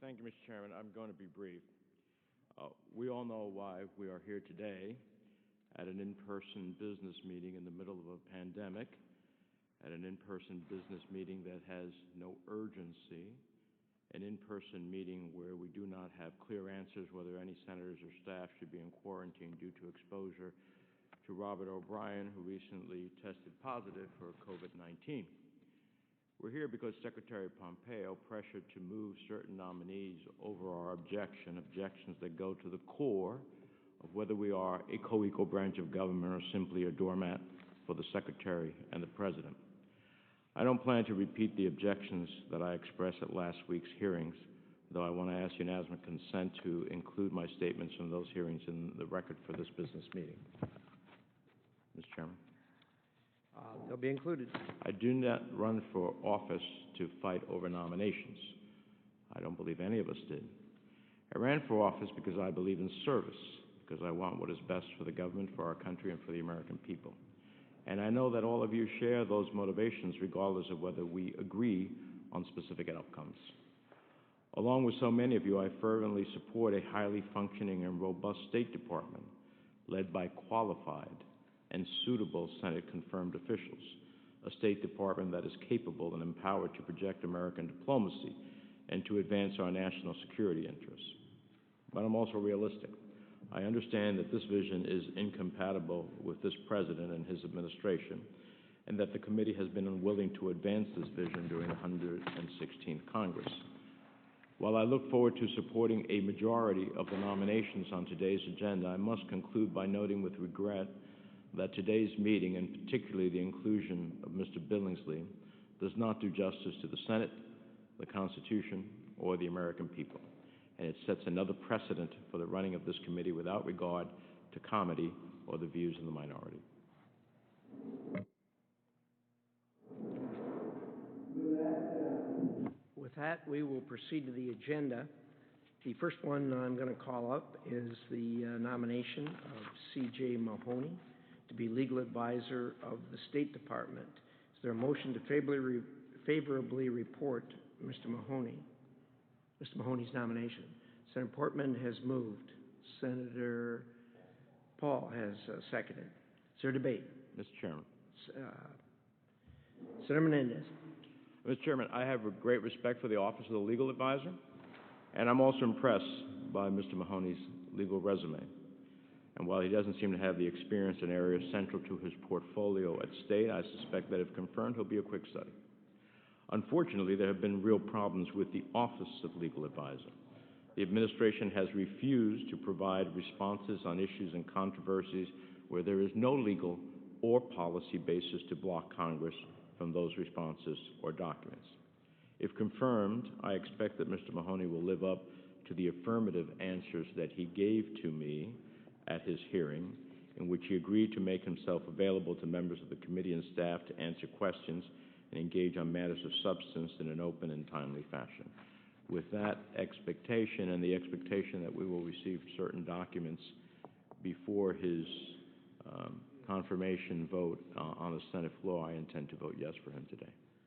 Thank you, Mr. Chairman. I'm going to be brief. We all know why we are here today at an in-person business meeting in the middle of a pandemic, at an in-person business meeting that has no urgency, an in-person meeting where we do not have clear answers whether any senators or staff should be in quarantine due to exposure to Robert O'Brien, who recently tested positive for COVID-19. We're here because Secretary Pompeo pressured to move certain nominees over our objections that go to the core of whether we are a co-equal branch of government or simply a doormat for the Secretary and the President. I don't plan to repeat the objections that I expressed at last week's hearings, though I want to ask unanimous consent to include my statements from those hearings in the record for this business meeting. Mr. Chairman. They'll be included. I do not run for office to fight over nominations. I don't believe any of us did. I ran for office because I believe in service, because I want what is best for the government, for our country, and for the American people. And I know that all of you share those motivations regardless of whether we agree on specific outcomes. Along with so many of you, I fervently support a highly functioning and robust State Department led by qualified and suitable Senate-confirmed officials, a State Department that is capable and empowered to project American diplomacy and to advance our national security interests. But I'm also realistic. I understand that this vision is incompatible with this President and his administration, and that the committee has been unwilling to advance this vision during the 116th Congress. While I look forward to supporting a majority of the nominations on today's agenda, I must conclude by noting with regret that today's meeting, and particularly the inclusion of Mr. Billingsley, does not do justice to the Senate, the Constitution, or the American people. And it sets another precedent for the running of this committee without regard to comity or the views of the minority. With that, we will proceed to the agenda. The first one I'm going to call up is the nomination of C.J. Mahoney to be legal advisor of the State Department. Is there a motion to favorably report Mr. Mahoney's nomination? Senator Portman has moved. Senator Paul has seconded. Is there debate? Mr. Chairman. Senator Menendez. Mr. Chairman, I have a great respect for the office of the legal advisor, and I'm also impressed by Mr. Mahoney's legal resume. And while he doesn't seem to have the experience in areas central to his portfolio at State, I suspect that if confirmed, he'll be a quick study. Unfortunately, there have been real problems with the Office of Legal Advisor. The administration has refused to provide responses on issues and controversies where there is no legal or policy basis to block Congress from those responses or documents. If confirmed, I expect that Mr. Mahoney will live up to the affirmative answers that he gave to me at his hearing, in which he agreed to make himself available to members of the committee and staff to answer questions and engage on matters of substance in an open and timely fashion. With that expectation and the expectation that we will receive certain documents before his confirmation vote on the Senate floor, I intend to vote yes for him today.